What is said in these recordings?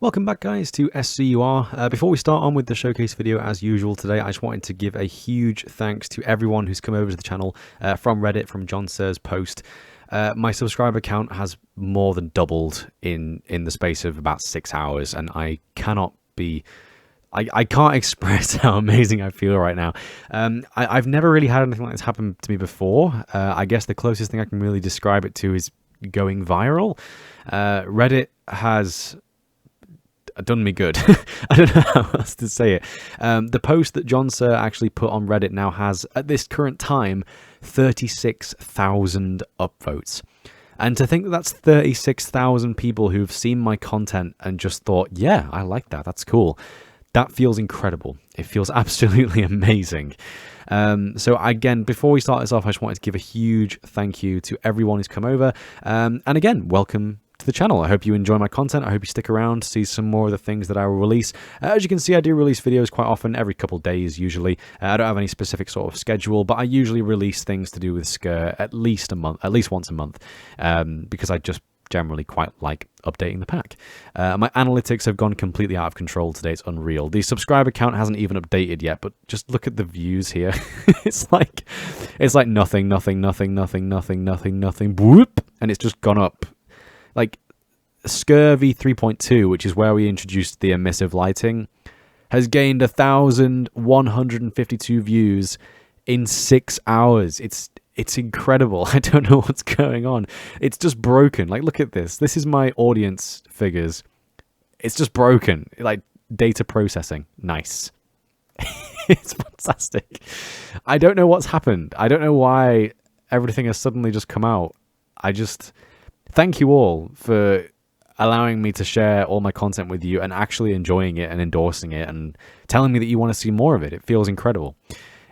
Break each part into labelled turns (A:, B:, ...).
A: Welcome back guys to SCUR. Before we start on with the showcase video as usual today, I just wanted to give a huge thanks to everyone who's come over to the channel from Reddit, from JonneSir's post. My subscriber count has more than doubled in the space of about 6 hours, and I cannot be... I can't express how amazing I feel right now. I've never really had anything like this happen to me before. I guess the closest thing I can really describe it to is going viral. Reddit has done me good. I don't know how else to say it. The post that JonneSir actually put on Reddit now has, at this current time, 36,000 upvotes. And to think that that's 36,000 people who've seen my content and just thought, yeah, I like that, that's cool. That feels incredible. It feels absolutely amazing. So again, before we start this off, I just wanted to give a huge thank you to everyone who's come over. And again, welcome to the channel. I hope you enjoy my content. I hope you stick around to see some more of the things that I will release. As you can see, I do release videos quite often, every couple of days usually. I don't have any specific sort of schedule, but I usually release things to do with SCUR at least once a month, because I just generally quite like updating the pack. My analytics have gone completely out of control today. It's unreal. The subscriber count hasn't even updated yet, but just look at the views here. it's like nothing, whoop, and it's just gone up. Like, SCUR v3.2, which is where we introduced the emissive lighting, has gained 1,152 views in 6 hours. It's incredible. I don't know what's going on. It's just broken. Like, look at this. This is my audience figures. It's just broken. Like, data processing. Nice. It's fantastic. I don't know what's happened. I don't know why everything has suddenly just come out. Thank you all for allowing me to share all my content with you and actually enjoying it and endorsing it and telling me that you want to see more of it. It feels incredible.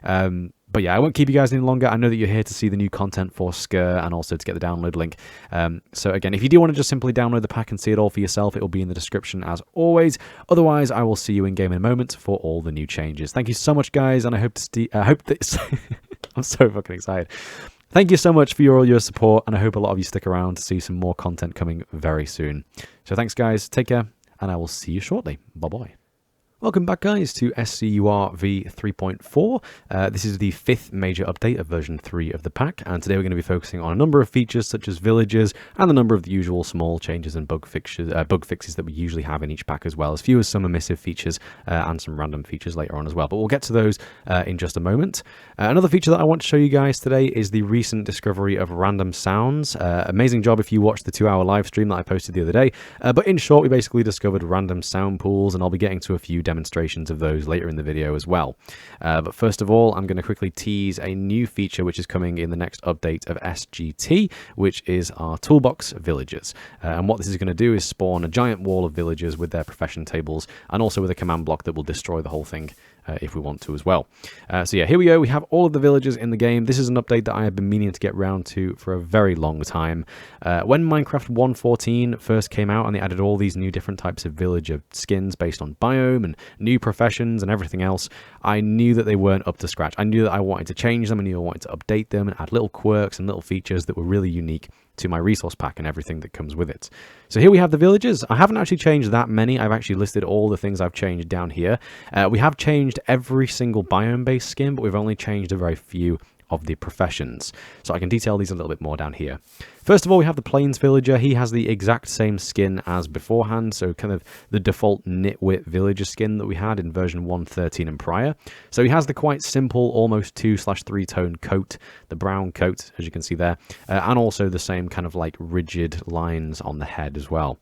A: But yeah, I won't keep you guys any longer. I know that you're here to see the new content for SCUR and also to get the download link. So again, if you do want to just simply download the pack and see it all for yourself, it will be in the description as always. Otherwise, I will see you in game in a moment for all the new changes. Thank you so much, guys, and I hope this. I'm so fucking excited. Thank you so much for all your support, and I hope a lot of you stick around to see some more content coming very soon. So thanks, guys. Take care, and I will see you shortly. Bye-bye. Welcome back, guys, to SCUR v3.4. This is the 5th major update of version 3 of the pack, and today we're going to be focusing on a number of features such as villagers and a number of the usual small changes and bug fixes that we usually have in each pack, as well as few as some emissive features and some random features later on as well. But we'll get to those in just a moment. Another feature that I want to show you guys today is the recent discovery of random sounds. Amazing job if you watched the 2-hour live stream that I posted the other day. But in short, we basically discovered random sound pools, and I'll be getting to a few demonstrations of those later in the video as well. But first of all, I'm going to quickly tease a new feature which is coming in the next update of SGT, which is our toolbox villagers. And what this is going to do is spawn a giant wall of villagers with their profession tables, and also with a command block that will destroy the whole thing if we want to as well. So yeah, here we go. We have all of the villagers in the game. This is an update that I have been meaning to get round to for a very long time. When Minecraft 1.14 first came out and they added all these new different types of villager skins based on biome and new professions and everything else, I knew that they weren't up to scratch. I knew that I wanted to change them. I knew I wanted to update them and add little quirks and little features that were really unique to my resource pack and everything that comes with it. So here we have the villagers. I haven't actually changed that many. I've actually listed all the things I've changed down here. We have changed every single biome-based skin, but we've only changed a very few of the professions. So I can detail these a little bit more down here. First of all, we have the Plains Villager. He has the exact same skin as beforehand, so kind of the default nitwit villager skin that we had in version 1.13 and prior. So he has the quite simple, almost 2/3 tone coat, the brown coat, as you can see there, and also the same kind of like rigid lines on the head as well.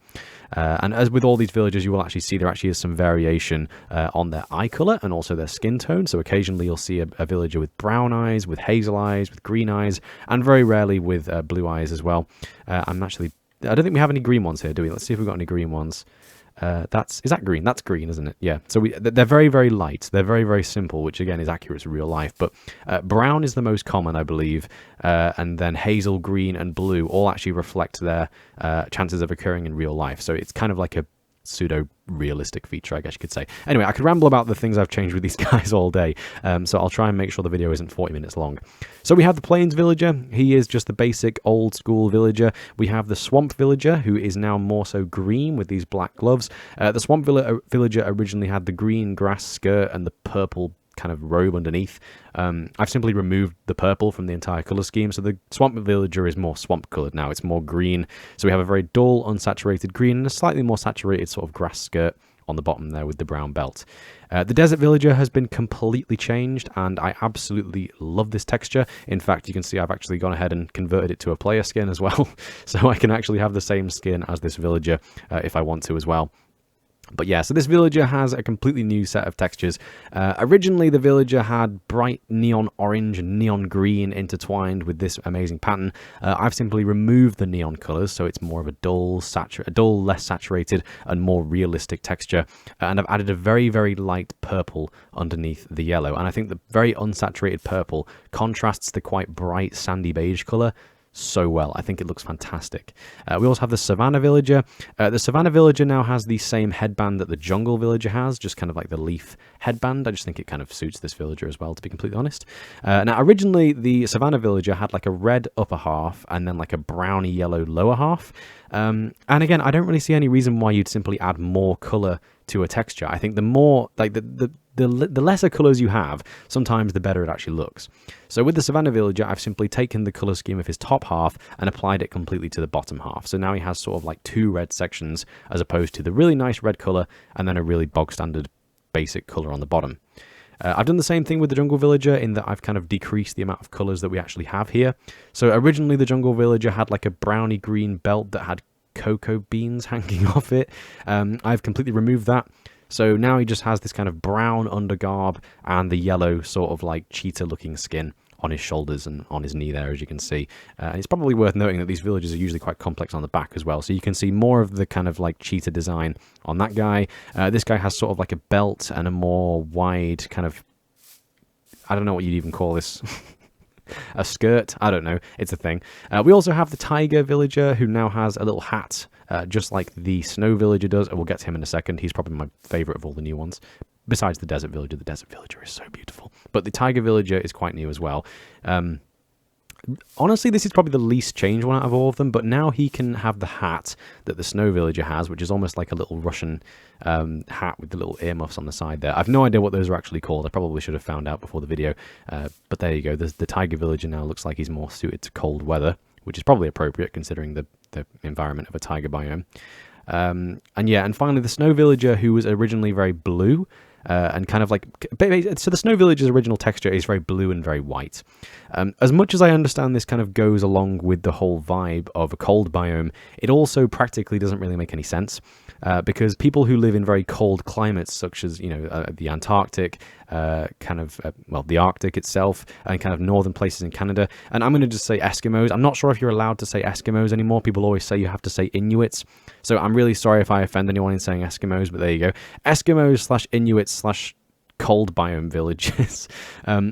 A: And as with all these villagers, you will actually see there actually is some variation on their eye color and also their skin tone. So occasionally you'll see a villager with brown eyes, with hazel eyes, with green eyes, and very rarely with blue eyes as well. I don't think we have any green ones here, do we? Let's see if we've got any green ones. Is that green? That's green, isn't it? Yeah. So they're very, very light. They're very, very simple, which again is accurate to real life. But brown is the most common, I believe. And then hazel, green, and blue all actually reflect their chances of occurring in real life. So it's kind of like pseudo-realistic feature, I guess you could say. Anyway, I could ramble about the things I've changed with these guys all day, so I'll try and make sure the video isn't 40 minutes long. So we have the Plains Villager. He is just the basic old-school villager. We have the Swamp Villager, who is now more so green with these black gloves. The Swamp Villager originally had the green grass skirt and the purple kind of robe underneath. I've simply removed the purple from the entire color scheme, so the Swamp Villager is more swamp colored now. It's more green, so we have a very dull, unsaturated green and a slightly more saturated sort of grass skirt on the bottom there with the brown belt. The Desert Villager has been completely changed, and I absolutely love this texture. In fact, you can see I've actually gone ahead and converted it to a player skin as well, so I can actually have the same skin as this villager if I want to as well. But yeah, so this villager has a completely new set of textures. Originally, the villager had bright neon orange and neon green intertwined with this amazing pattern. I've simply removed the neon colors, so it's more of a dull, less saturated, and more realistic texture. And I've added a very, very light purple underneath the yellow. And I think the very unsaturated purple contrasts the quite bright sandy beige color so well. I think it looks fantastic. We also have the Savannah Villager. The Savannah Villager now has the same headband that the Jungle Villager has, just kind of like the leaf headband. I just think it kind of suits this villager as well, to be completely honest. Now, originally, the Savannah Villager had like a red upper half and then like a browny yellow lower half. And again, I don't really see any reason why you'd simply add more color to a texture. I think the more, like the lesser colors you have, sometimes the better it actually looks. So with the Savannah Villager, I've simply taken the color scheme of his top half and applied it completely to the bottom half. So now he has sort of like two red sections as opposed to the really nice red color and then a really bog standard basic color on the bottom. I've done the same thing with the Jungle Villager in that I've kind of decreased the amount of colors that we actually have here. So originally the Jungle Villager had like a browny green belt that had cocoa beans hanging off it. I've completely removed that. So now he just has this kind of brown undergarb and the yellow sort of like cheetah looking skin on his shoulders and on his knee there, as you can see. It's probably worth noting that these villagers are usually quite complex on the back as well. So you can see more of the kind of like cheetah design on that guy. This guy has sort of like a belt and a more wide kind of, I don't know what you'd even call this. A skirt? I don't know. It's a thing. We also have the Tiger Villager, who now has a little hat, just like the Snow Villager does. We'll get to him in a second. He's probably my favorite of all the new ones. Besides the Desert Villager. The Desert Villager is so beautiful. But the Tiger Villager is quite new as well. Honestly, this is probably the least changed one out of all of them, but now he can have the hat that the Snow Villager has, which is almost like a little Russian hat with the little earmuffs on the side there. I've no idea what those are actually called. I probably should have found out before the video, but there you go. The Tiger Villager now looks like he's more suited to cold weather, which is probably appropriate considering the environment of a taiga biome. And finally, the Snow Villager, who was originally very blue, and kind of like, so the Snow Villager's original texture is very blue and very white. As much as I understand this kind of goes along with the whole vibe of a cold biome, it also practically doesn't really make any sense, because people who live in very cold climates, such as, you know, the Antarctic, the Arctic itself, and kind of northern places in Canada, and I'm going to just say Eskimos. I'm not sure if you're allowed to say Eskimos anymore. People always say you have to say Inuits, so I'm really sorry if I offend anyone in saying Eskimos, but there you go. Eskimos / Inuits / cold biome villages,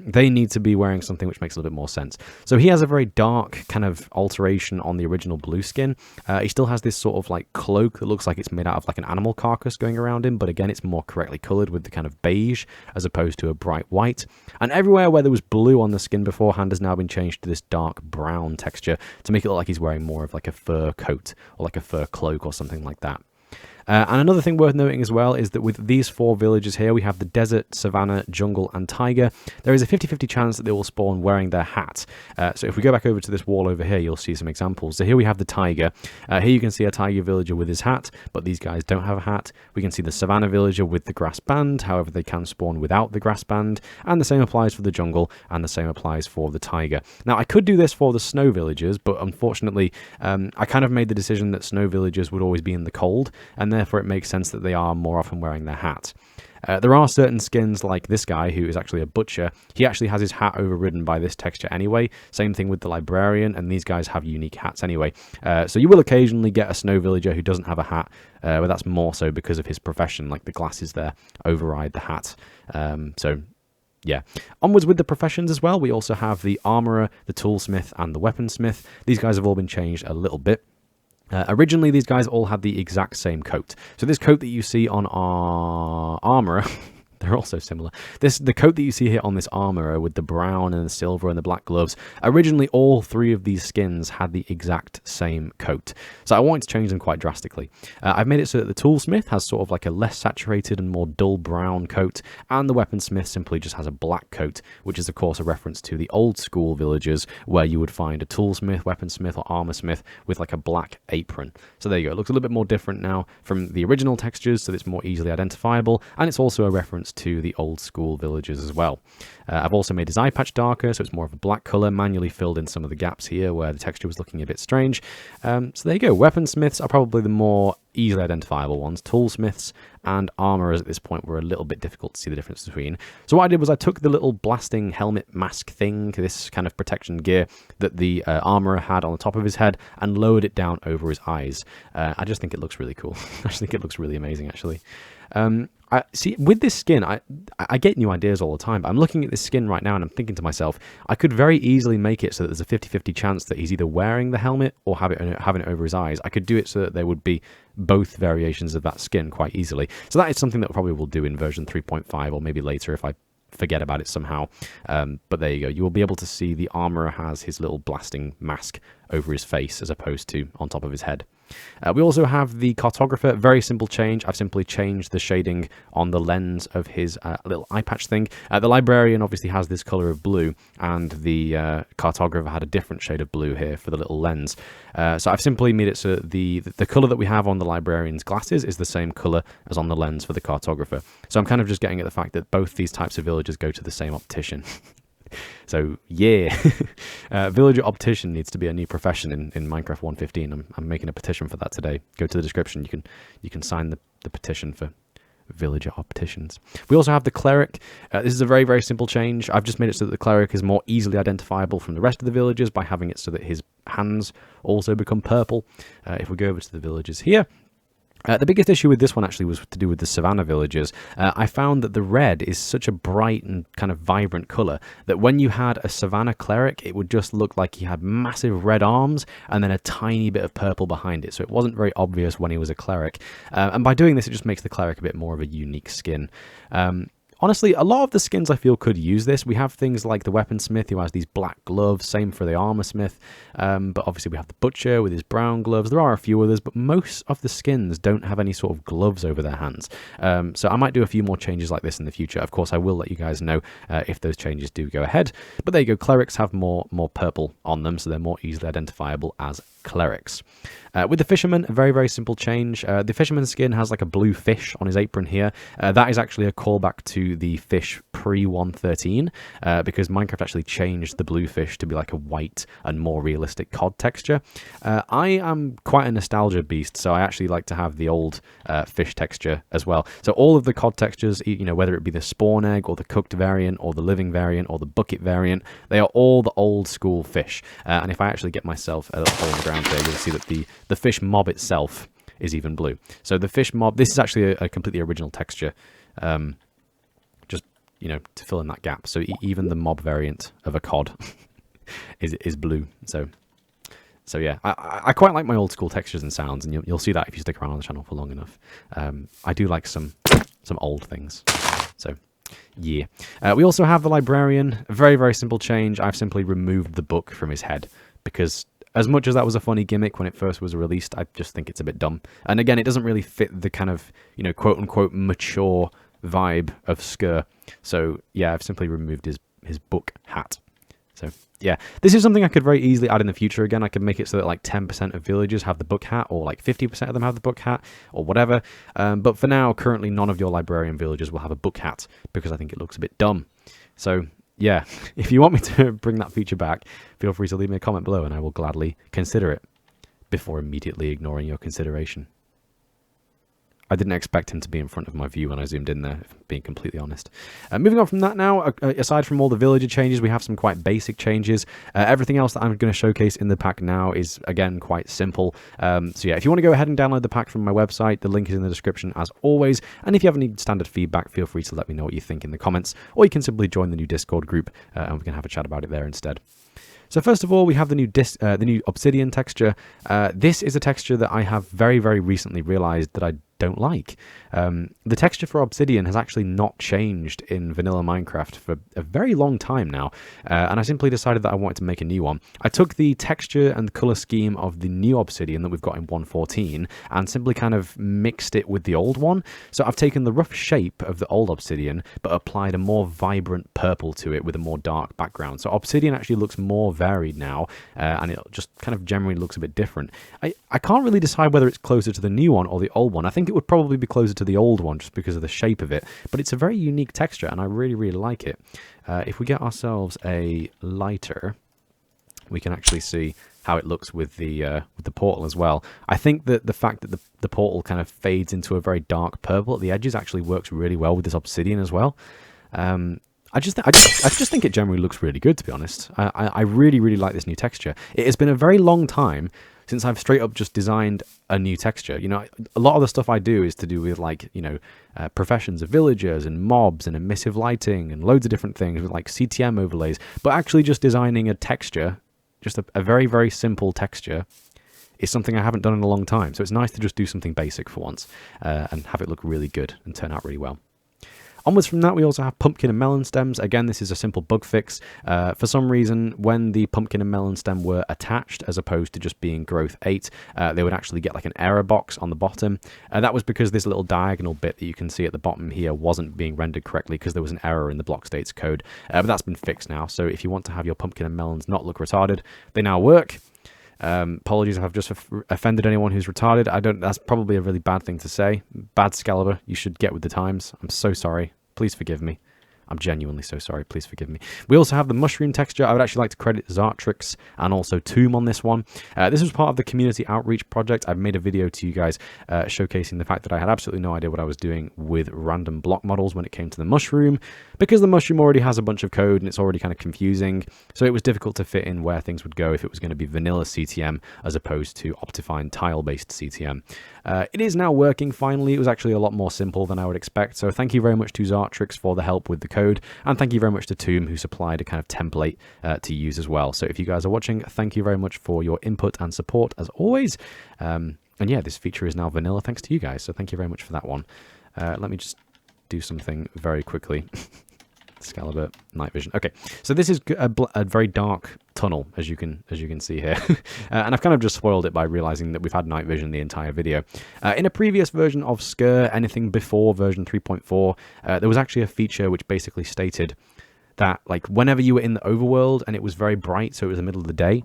A: they need to be wearing something which makes a little bit more sense. So he has a very dark kind of alteration on the original blue skin. He still has this sort of like cloak that looks like it's made out of like an animal carcass going around him, but again, it's more correctly colored with the kind of beige as opposed to a bright white. And everywhere where there was blue on the skin beforehand has now been changed to this dark brown texture to make it look like he's wearing more of like a fur coat or like a fur cloak or something like that. And another thing worth noting as well is that with these four villages here, we have the desert, savanna, jungle, and tiger. There is a 50-50 chance that they will spawn wearing their hat. So if we go back over to this wall over here, you'll see some examples. So here we have the tiger. Here you can see a tiger villager with his hat, but these guys don't have a hat. We can see the savanna villager with the grass band. However, they can spawn without the grass band. And the same applies for the jungle, and the same applies for the tiger. Now, I could do this for the snow villagers, but unfortunately, I kind of made the decision that snow villagers would always be in the cold, and therefore it makes sense that they are more often wearing their hat. There are certain skins like this guy, who is actually a butcher. He actually has his hat overridden by this texture anyway. Same thing with the librarian, and these guys have unique hats anyway. So you will occasionally get a snow villager who doesn't have a hat, but that's more so because of his profession, like the glasses there override the hat. So yeah. Onwards with the professions as well, we also have the armorer, the toolsmith, and the weaponsmith. These guys have all been changed a little bit. Originally, these guys all had the exact same coat. So this coat that you see on our armorer, they're also similar. The coat that you see here on this armorer with the brown and the silver and the black gloves, originally all three of these skins had the exact same coat. So I wanted to change them quite drastically. I've made it so that the toolsmith has sort of like a less saturated and more dull brown coat, and the weaponsmith simply just has a black coat, which is of course a reference to the old school villagers where you would find a toolsmith, weaponsmith, or armorsmith with like a black apron. So there you go. It looks a little bit more different now from the original textures, so it's more easily identifiable, and it's also a reference to the old school villagers as well. I've also made his eye patch darker, so it's more of a black color, manually filled in some of the gaps here where the texture was looking a bit strange. So there you go. Weaponsmiths are probably the more easily identifiable ones. Toolsmiths and armorers at this point were a little bit difficult to see the difference between. So what I did was I took the little blasting helmet mask thing, this kind of protection gear that the armorer had on the top of his head, and lowered it down over his eyes. I just think it looks really cool. I just think it looks really amazing, actually. I see, with this skin, I get new ideas all the time, but I'm looking at this skin right now and I'm thinking to myself, I could very easily make it so that there's a 50-50 chance that he's either wearing the helmet or having it over his eyes. I could do it so that there would be both variations of that skin quite easily. So that is something that probably we'll do in version 3.5 or maybe later if I forget about it somehow. But there you go. You will be able to see the armorer has his little blasting mask over his face as opposed to on top of his head. We also have the Cartographer. Very simple change. I've simply changed the shading on the lens of his little eye patch thing. The Librarian obviously has this color of blue, and the Cartographer had a different shade of blue here for the little lens. So I've simply made it so the color that we have on the Librarian's glasses is the same color as on the lens for the Cartographer. So I'm kind of just getting at the fact that both these types of villagers go to the same optician. So yeah, villager optician needs to be a new profession in Minecraft 1.15. I'm making a petition for that today. Go to the description. You can sign the petition for villager opticians. We also have the Cleric. This is a very, very simple change. I've just made it so that the Cleric is more easily identifiable from the rest of the villagers by having it so that his hands also become purple. If we go over to the villagers here, the biggest issue with this one actually was to do with the Savannah Villagers. I found that the red is such a bright and kind of vibrant colour that when you had a Savannah Cleric, it would just look like he had massive red arms and then a tiny bit of purple behind it. So it wasn't very obvious when he was a Cleric. And by doing this, it just makes the Cleric a bit more of a unique skin. Honestly, a lot of the skins I feel could use this. We have things like the Weaponsmith who has these black gloves, same for the Armorsmith, but obviously we have the Butcher with his brown gloves. There are a few others, but most of the skins don't have any sort of gloves over their hands. So I might do a few more changes like this in the future. Of course, I will let you guys know if those changes do go ahead. But there you go, Clerics have more purple on them, so they're more easily identifiable as Clerics. With the Fisherman, a very, very simple change. The Fisherman skin has like a blue fish on his apron here. That is actually a callback to the fish pre-1.13, because Minecraft actually changed the blue fish to be like a white and more realistic cod texture. I am quite a nostalgia beast, so I actually like to have the old fish texture as well. So all of the cod textures, you know, whether it be the spawn egg or the cooked variant or the living variant or the bucket variant, they are all the old school fish. And if I actually get myself a little hole in the ground there, you'll see that the fish mob itself is even blue. So the fish mob, this is actually a completely original texture, just, you know, to fill in that gap. So even the mob variant of a cod is blue. So yeah, I quite like my old school textures and sounds, and you'll see that if you stick around on the channel for long enough. I do like some old things. So yeah. We also have the Librarian. A very, very simple change. I've simply removed the book from his head because as much as that was a funny gimmick when it first was released, I just think it's a bit dumb. And again, it doesn't really fit the kind of, you know, quote-unquote mature vibe of SCUR. So yeah, I've simply removed his book hat. So yeah, this is something I could very easily add in the future. Again, I could make it so that like 10% of villagers have the book hat, or like 50% of them have the book hat, or whatever. But for now, currently none of your Librarian villagers will have a book hat because I think it looks a bit dumb. So yeah, if you want me to bring that feature back, feel free to leave me a comment below and I will gladly consider it before immediately ignoring your consideration. I didn't expect him to be in front of my view when I zoomed in there, if being completely honest. Moving on from that now, aside from all the villager changes, we have some quite basic changes. Everything else that I'm going to showcase in the pack now is, again, quite simple. So yeah, if you want to go ahead and download the pack from my website, the link is in the description as always. And if you have any standard feedback, feel free to let me know what you think in the comments, or you can simply join the new Discord group and we can have a chat about it there instead. So first of all, we have the new Obsidian texture. This is a texture that I have very, very recently realized that I don't like. The texture for Obsidian has actually not changed in vanilla Minecraft for a very long time now, and I simply decided that I wanted to make a new one. I took the texture and color scheme of the new Obsidian that we've got in 1.14 and simply kind of mixed it with the old one. So I've taken the rough shape of the old Obsidian but applied a more vibrant purple to it with a more dark background. So Obsidian actually looks more varied now, and it just kind of generally looks a bit different. I can't really decide whether it's closer to the new one or the old one. I think it would probably be closer to the old one just because of the shape of it, but it's a very unique texture and I really, really like it. If we get ourselves a lighter, we can actually see how it looks with the portal as well. I think that the fact that the portal kind of fades into a very dark purple at the edges actually works really well with this Obsidian as well. I just think it generally looks really good, to be honest. I really, really like this new texture. It has been a very long time since I've straight up just designed a new texture. You know, a lot of the stuff I do is to do with, like, you know, professions of villagers and mobs and emissive lighting and loads of different things with like CTM overlays. But actually just designing a texture, just a very, very simple texture, is something I haven't done in a long time. So it's nice to just do something basic for once and have it look really good and turn out really well. Onwards from that, we also have pumpkin and melon stems. Again, this is a simple bug fix. For some reason, when the pumpkin and melon stem were attached, as opposed to just being growth 8, they would actually get like an error box on the bottom. That was because this little diagonal bit that you can see at the bottom here wasn't being rendered correctly because there was an error in the block states code. But that's been fixed now. So if you want to have your pumpkin and melons not look retarded, they now work. Apologies if I've just offended anyone who's retarded. That's probably a really bad thing to say. Bad Skaliber. You should get with the times. I'm so sorry. Please forgive me. I'm genuinely so sorry. Please forgive me. We also have the mushroom texture. I would actually like to credit Zartrix and also Toombe on this one. This was part of the community outreach project. I've made a video to you guys showcasing the fact that I had absolutely no idea what I was doing with random block models when it came to the mushroom, because the mushroom already has a bunch of code and it's already kind of confusing. So it was difficult to fit in where things would go if it was going to be vanilla CTM as opposed to optifine tile-based CTM. It is now working finally. It was actually a lot more simple than I would expect. So thank you very much to Zartrix for the help with the code, and thank you very much to Toombe, who supplied a kind of template to use as well. So if you guys are watching, thank you very much for your input and support as always. And yeah, this feature is now vanilla thanks to you guys. So thank you very much for that one. Let me just do something very quickly. Skaliber, night vision. Okay, so this is a very dark tunnel, as you can see here, and I've kind of just spoiled it by realizing that we've had night vision the entire video. In a previous version of SCUR, anything before version 3.4, there was actually a feature which basically stated that, like, whenever you were in the overworld and it was very bright, so it was the middle of the day,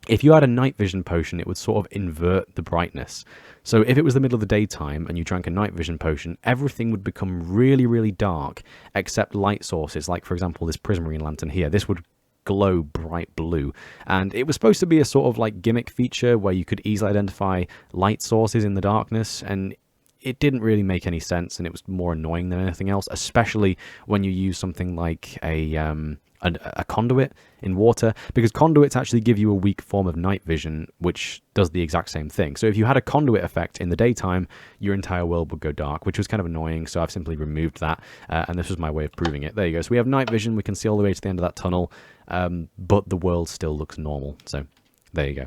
A: if you had a night vision potion, it would sort of invert the brightness. So if it was the middle of the daytime and you drank a night vision potion, everything would become really, really dark, except light sources, like, for example, this Prismarine Lantern here. This would glow bright blue, and it was supposed to be a sort of like gimmick feature where you could easily identify light sources in the darkness, and it didn't really make any sense, and it was more annoying than anything else, especially when you use something like a conduit in water, because conduits actually give you a weak form of night vision, which does the exact same thing. So if you had a conduit effect in the daytime, your entire world would go dark, which was kind of annoying, so I've simply removed that, and this was my way of proving it. There you go. So we have night vision, we can see all the way to the end of that tunnel, but the world still looks normal, so there you go.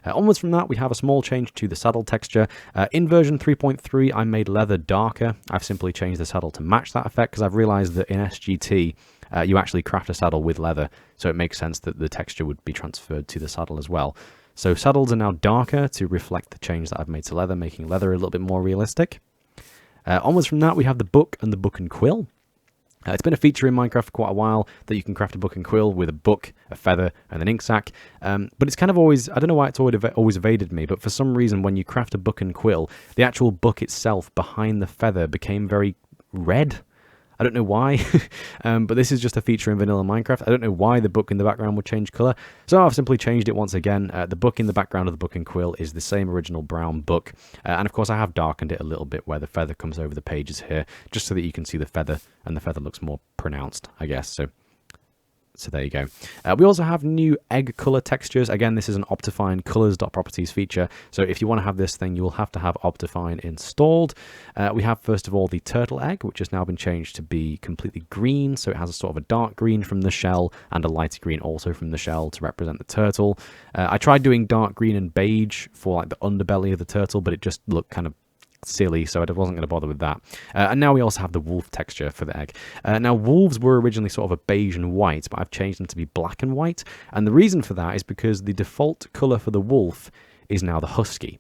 A: Onwards from that, we have a small change to the saddle texture. In version 3.3, I made leather darker. I've simply changed the saddle to match that effect, because I've realized that in SGT, you actually craft a saddle with leather, so it makes sense that the texture would be transferred to the saddle as well. So saddles are now darker to reflect the change that I've made to leather, making leather a little bit more realistic. Onwards from that, we have the book and the book and quill. It's been a feature in Minecraft for quite a while that you can craft a book and quill with a book, a feather, and an ink sac. But it's kind of always, I don't know why it's always evaded me, but for some reason when you craft a book and quill, the actual book itself behind the feather became very red. I don't know why, but this is just a feature in vanilla Minecraft. I don't know why the book in the background would change color, so I've simply changed it once again. The book in the background of the book and quill is the same original brown book, and of course I have darkened it a little bit where the feather comes over the pages here, just so that you can see the feather, and the feather looks more pronounced, I guess. So So there you go. We also have new egg color textures. Again, this is an optifine colors.properties feature. So if you want to have this thing, you will have to have optifine installed. We have, first of all, the turtle egg, which has now been changed to be completely green. So it has a sort of a dark green from the shell and a lighter green also from the shell to represent the turtle. I tried doing dark green and beige for like the underbelly of the turtle, but it just looked kind of silly, so I wasn't going to bother with that. And now we also have the wolf texture for the egg. Now, wolves were originally sort of a beige and white, but I've changed them to be black and white. And the reason for that is because the default color for the wolf is now the husky.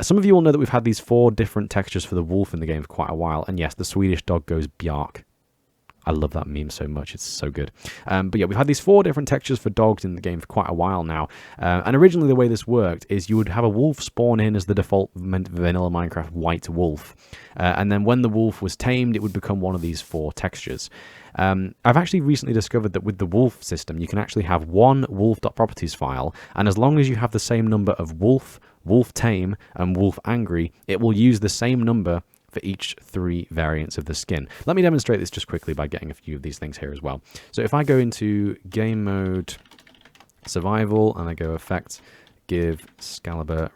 A: Some of you will know that we've had these 4 different textures for the wolf in the game for quite a while. And yes, the Swedish dog goes bjark. I love that meme so much. It's so good. But yeah, we've had these 4 different textures for dogs in the game for quite a while now. And originally the way this worked is you would have a wolf spawn in as the default vanilla Minecraft white wolf. And then when the wolf was tamed, it would become one of these 4 textures. I've actually recently discovered that with the wolf system, you can actually have one wolf.properties file. And as long as you have the same number of wolf, wolf tame, and wolf angry, it will use the same number for each 3 variants of the skin. Let me demonstrate this just quickly by getting a few of these things here as well. So if I go into game mode survival and I go effect, give Skaliber,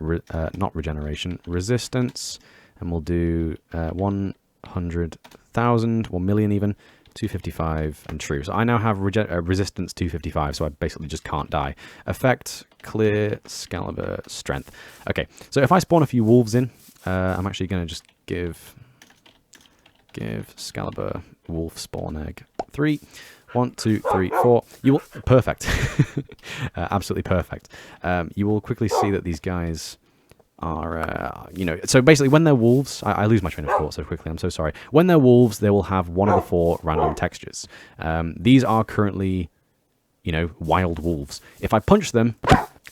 A: not regeneration, resistance, and we'll do 100,000 or million even, 255 and true. So I now have resistance 255, so I basically just can't die. Effect, clear, Skaliber, strength. Okay, so if I spawn a few wolves in, I'm actually going to just give Skaliber wolf spawn egg 3. 1, 2, 3, 4. You will perfect, absolutely perfect. You will quickly see that these guys are, you know. So basically, when they're wolves, I lose my train of thought so quickly. I'm so sorry. When they're wolves, they will have one of the 4 random textures. These are currently, you know, wild wolves. If I punch them,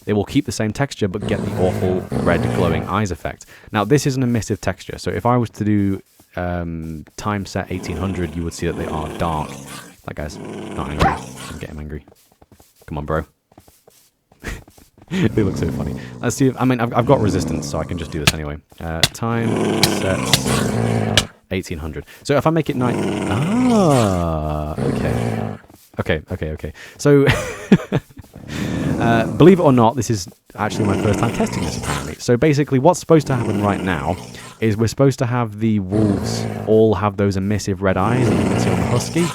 A: they will keep the same texture but get the awful red glowing eyes effect. Now, this is an emissive texture, so if I was to do time set 1800, you would see that they are dark. That guy's not angry. I'm getting angry. Come on, bro. They look so funny. Let's see. I mean, I've got resistance, so I can just do this anyway. Time set 1800. So if I make it night... Ah, okay. Okay. So... believe it or not, this is actually my first time testing this, apparently. So basically, what's supposed to happen right now is we're supposed to have the wolves all have those emissive red eyes that you can see on the husky.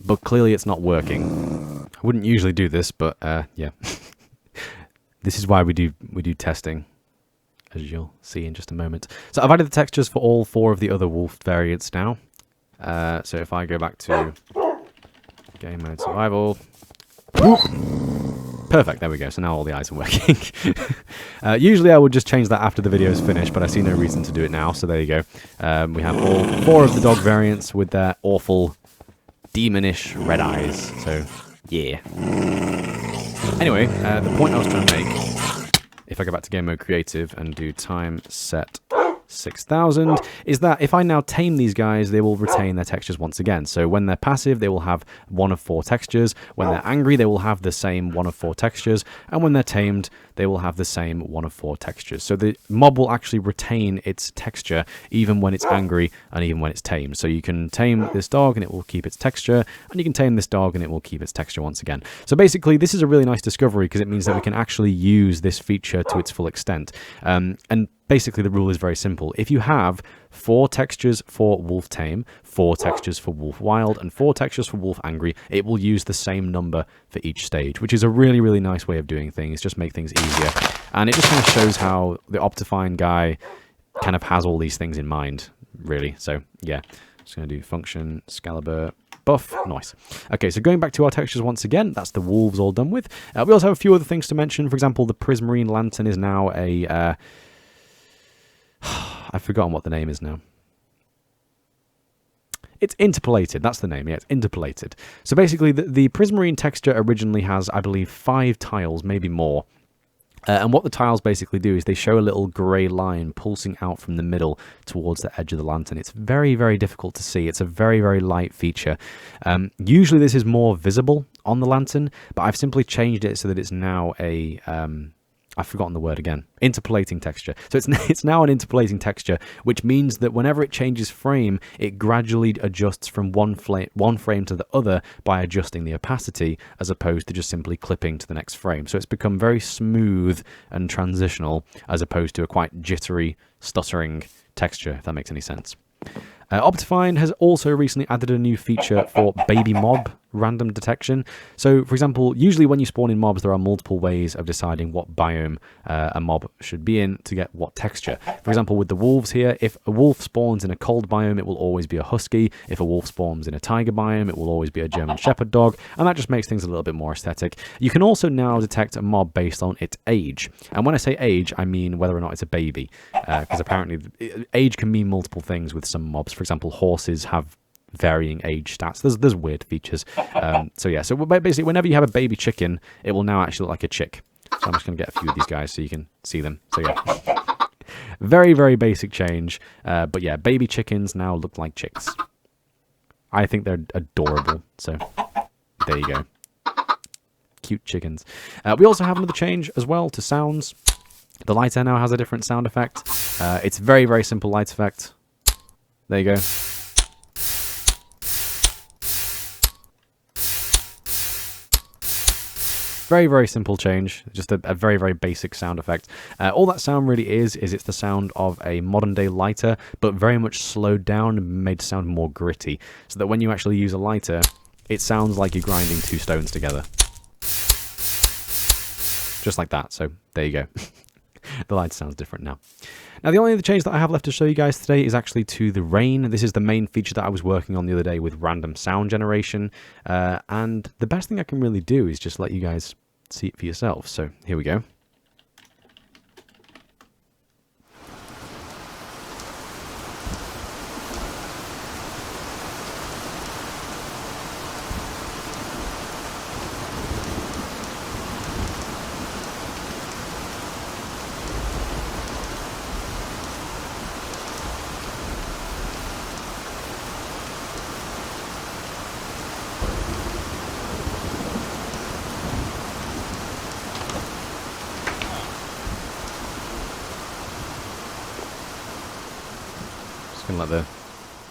A: But clearly it's not working. I wouldn't usually do this, but yeah. This is why we do testing, as you'll see in just a moment. So I've added the textures for all 4 of the other wolf variants now. So if I go back to game mode survival... Whoop. Perfect, there we go. So now all the eyes are working. Usually I would just change that after the video is finished, but I see no reason to do it now, so there you go. We have all 4 of the dog variants with their awful demonish red eyes, so yeah. Anyway, the point I was trying to make, if I go back to game mode creative and do time set 6000, is that if I now tame these guys, they will retain their textures once again. So when they're passive, they will have one of 4 textures. When they're angry, they will have the same one of 4 textures. And when they're tamed, they will have the same one of 4 textures. So the mob will actually retain its texture even when it's angry and even when it's tamed. So you can tame this dog and it will keep its texture, and you can tame this dog and it will keep its texture once again. So basically, this is a really nice discovery because it means that we can actually use this feature to its full extent. And basically, the rule is very simple. If you have 4 textures for wolf tame, 4 textures for wolf wild, and 4 textures for wolf angry, it will use the same number for each stage, which is a really, really nice way of doing things. Just make things easier. And it just kind of shows how the optifine guy kind of has all these things in mind, really. So, yeah. Just going to do function, Skaliber, buff. Nice. Okay, so going back to our textures once again, that's the wolves all done with. We also have a few other things to mention. For example, the Prismarine Lantern is now a... I've forgotten what the name is now. It's interpolated. That's the name. Yeah, it's interpolated. So basically, the Prismarine texture originally has, I believe, 5 tiles, maybe more. And what the tiles basically do is they show a little grey line pulsing out from the middle towards the edge of the lantern. It's very, very difficult to see. It's a very, very light feature. Usually this is more visible on the lantern, but I've simply changed it so that it's now a I've forgotten the word again. Interpolating texture. So it's now an interpolating texture, which means that whenever it changes frame, it gradually adjusts from one frame to the other by adjusting the opacity, as opposed to just simply clipping to the next frame. So it's become very smooth and transitional, as opposed to a quite jittery, stuttering texture, if that makes any sense. Optifine has also recently added a new feature for baby mob random detection. So, for example, usually when you spawn in mobs, there are multiple ways of deciding what biome a mob should be in to get what texture. For example, with the wolves here, if a wolf spawns in a cold biome, it will always be a husky. If a wolf spawns in a tiger biome, it will always be a German shepherd dog, and that just makes things a little bit more aesthetic. You can also now detect a mob based on its age. And when I say age, I mean whether or not it's a baby, because apparently age can mean multiple things with some mobs. For example, horses have varying age stats. There's weird features. So yeah, so basically whenever you have a baby chicken, it will now actually look like a chick. So I'm just going to get a few of these guys so you can see them. So yeah, very, very basic change. But yeah, baby chickens now look like chicks. I think they're adorable. So there you go. Cute chickens. We also have another change as well to sounds. The lighter now has a different sound effect. It's very, very simple light effect. There you go. Very, very simple change. Just a very, very basic sound effect. All that sound really is it's the sound of a modern-day lighter, but very much slowed down and made to sound more gritty. So that when you actually use a lighter, it sounds like you're grinding two stones together. Just like that. So there you go. The light sounds different now. Now, the only other change that I have left to show you guys today is actually to the rain. This is the main feature that I was working on the other day with random sound generation. And the best thing I can really do is just let you guys see it for yourselves. So here we go. Gonna let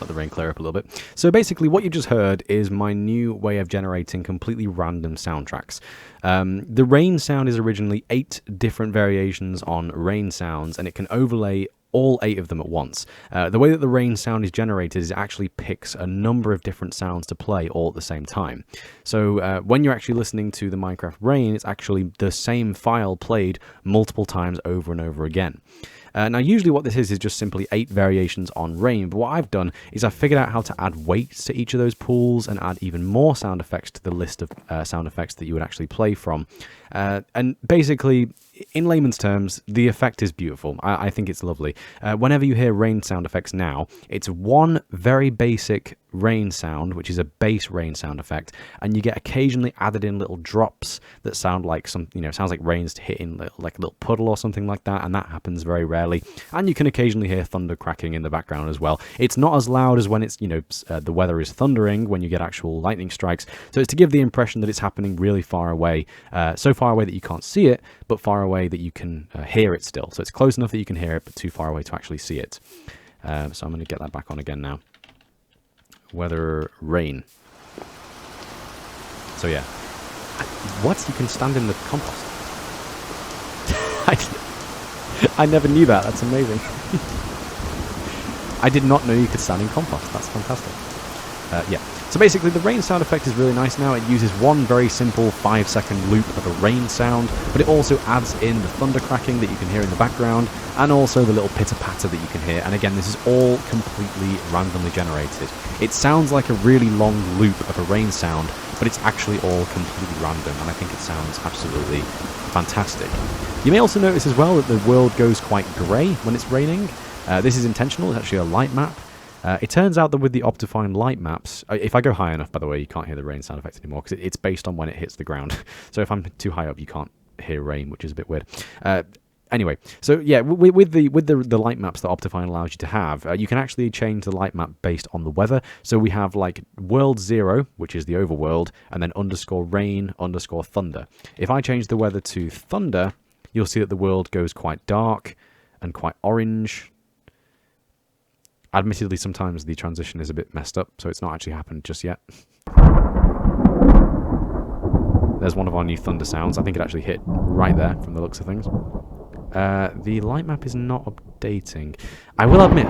A: the rain clear up a little bit. So basically what you just heard is my new way of generating completely random soundtracks. The rain sound is originally 8 different variations on rain sounds, and it can overlay all 8 of them at once. The way that the rain sound is generated is it actually picks a number of different sounds to play all at the same time. So when you're actually listening to the Minecraft rain, it's actually the same file played multiple times over and over again. Now, usually what this is just simply 8 variations on rain, but what I've done is I've figured out how to add weights to each of those pools and add even more sound effects to the list of sound effects that you would actually play from. And basically, in layman's terms, the effect is beautiful. I think it's lovely. Whenever you hear rain sound effects now, it's one very basic rain sound, which is a bass rain sound effect, and you get occasionally added in little drops that sound like some, sounds like rain's hitting like a little puddle or something like that, and that happens very rarely. And you can occasionally hear thunder cracking in the background as well. It's not as loud as when it's, the weather is thundering when you get actual lightning strikes. So it's to give the impression that it's happening really far away, so far away that you can't see it, but far away that you can hear it still. So it's close enough that you can hear it, but too far away to actually see it. So I'm going to get that back on again now. Weather, rain. So yeah. What? You can stand in the compost? I never knew that. That's amazing. I did not know you could stand in compost. That's fantastic. Yeah. So basically, the rain sound effect is really nice now. It uses one very simple 5-second loop of a rain sound, but it also adds in the thunder cracking that you can hear in the background, and also the little pitter-patter that you can hear. And again, this is all completely randomly generated. It sounds like a really long loop of a rain sound, but it's actually all completely random, and I think it sounds absolutely fantastic. You may also notice as well that the world goes quite grey when it's raining. This is intentional. It's actually a light map. It turns out that with the optifine light maps, if I go high enough, by the way, you can't hear the rain sound effect anymore, because it's based on when it hits the ground. So if I'm too high up, you can't hear rain, which is a bit weird. Anyway, so yeah, with the light maps that Optifine allows you to have, you can actually change the light map based on the weather. So we have like world 0, which is the overworld, and then _rain _thunder. If I change the weather to thunder, you'll see that the world goes quite dark and quite orange. Admittedly, sometimes the transition is a bit messed up, so it's not actually happened just yet. There's one of our new thunder sounds. I think it actually hit right there from the looks of things. The light map is not updating. I will admit...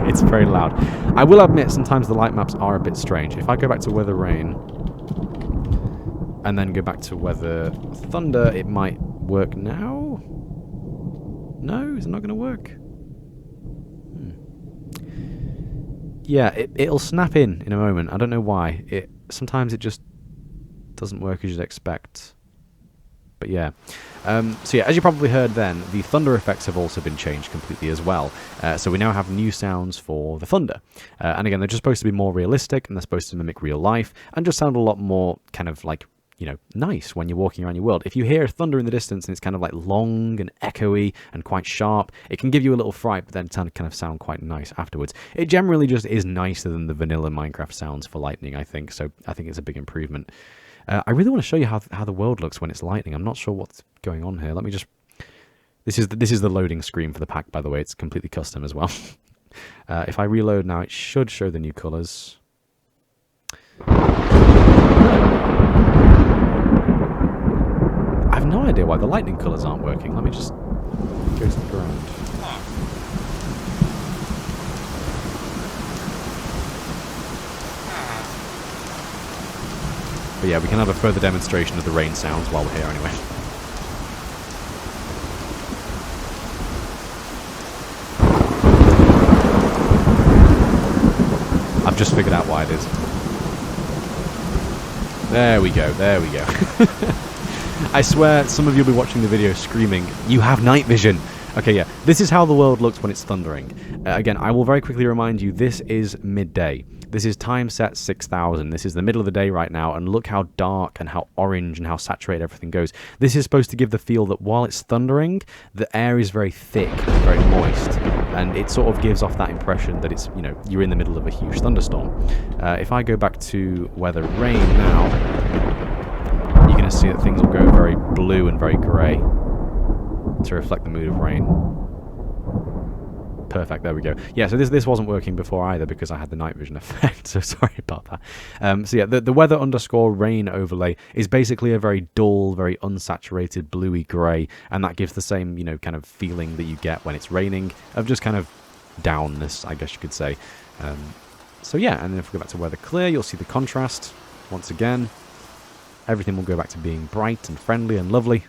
A: it's very loud. I will admit sometimes the light maps are a bit strange. If I go back to weather rain and then go back to weather thunder, it might work now? No? Is it not going to work? Yeah, it'll snap in a moment. I don't know why. Sometimes it just doesn't work as you'd expect. But yeah. So yeah, as you probably heard then, the thunder effects have also been changed completely as well. So we now have new sounds for the thunder. And again, they're just supposed to be more realistic, and they're supposed to mimic real life, and just sound a lot more kind of like, you know, nice when you're walking around your world. If you hear thunder in the distance and it's kind of like long and echoey and quite sharp, it can give you a little fright, but then kind of sound quite nice afterwards. It generally just is nicer than the vanilla Minecraft sounds for lightning, I think. So I think it's a big improvement. I really want to show you how the world looks when it's lightning. I'm not sure what's going on here. Let me just... This is the loading screen for the pack, by the way. It's completely custom as well. If I reload now, it should show the new colours. I have no idea why the lightning colours aren't working. Let me just go to the ground. But yeah, we can have a further demonstration of the rain sounds while we're here anyway. I've just figured out why it is. There we go, there we go. I swear some of you will be watching the video screaming, "You have night vision!" Okay, yeah, this is how the world looks when it's thundering. Again, I will very quickly remind you, this is midday. This is time set 6000. This is the middle of the day right now, and look how dark and how orange and how saturated everything goes. This is supposed to give the feel that while it's thundering, the air is very thick and very moist, and it sort of gives off that impression that it's, you know, you're in the middle of a huge thunderstorm. If I go back to weather rain now, you're going to see that things will go very blue and very grey to reflect the mood of rain. Perfect, there we go. Yeah, so this wasn't working before either because I had the night vision effect, so sorry about that. So yeah, the weather underscore rain overlay is basically a very dull, very unsaturated, bluey grey, and that gives the same, you know, kind of feeling that you get when it's raining, of just kind of downness, I guess you could say. So yeah, and then if we go back to weather clear, you'll see the contrast once again. Everything will go back to being bright and friendly and lovely.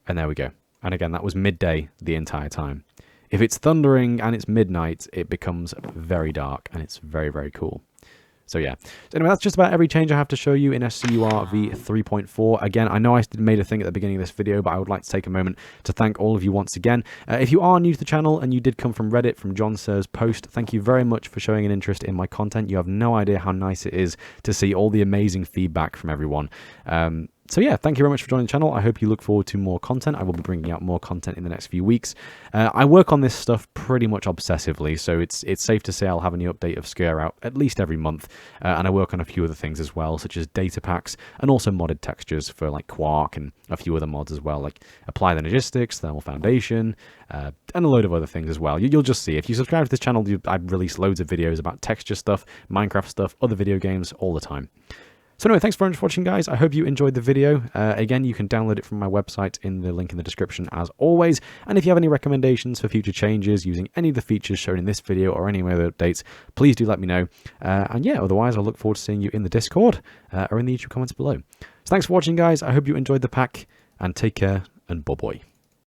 A: And there we go. And again, that was midday the entire time. If it's thundering and it's midnight, it becomes very dark, and it's very, very cool. So yeah. So anyway, that's just about every change I have to show you in SCUR v3.4. Again, I know I made a thing at the beginning of this video, but I would like to take a moment to thank all of you once again. If you are new to the channel and you did come from Reddit, from JonneSir's post, thank you very much for showing an interest in my content. You have no idea how nice it is to see all the amazing feedback from everyone. So yeah, thank you very much for joining the channel. I hope you look forward to more content. I will be bringing out more content in the next few weeks. I work on this stuff pretty much obsessively, so it's safe to say I'll have a new update of SCUR out at least every month. And I work on a few other things as well, such as data packs and also modded textures for like Quark and a few other mods as well, like Apply the Logistics, Thermal Foundation, and a load of other things as well. You'll just see. If you subscribe to this channel, I release loads of videos about texture stuff, Minecraft stuff, other video games all the time. So anyway, thanks very much for watching, guys. I hope you enjoyed the video. Again, you can download it from my website in the link in the description, as always. And if you have any recommendations for future changes using any of the features shown in this video or any other updates, please do let me know. And yeah, otherwise, I'll look forward to seeing you in the Discord or in the YouTube comments below. So thanks for watching, guys. I hope you enjoyed the pack, and take care, and bye-bye.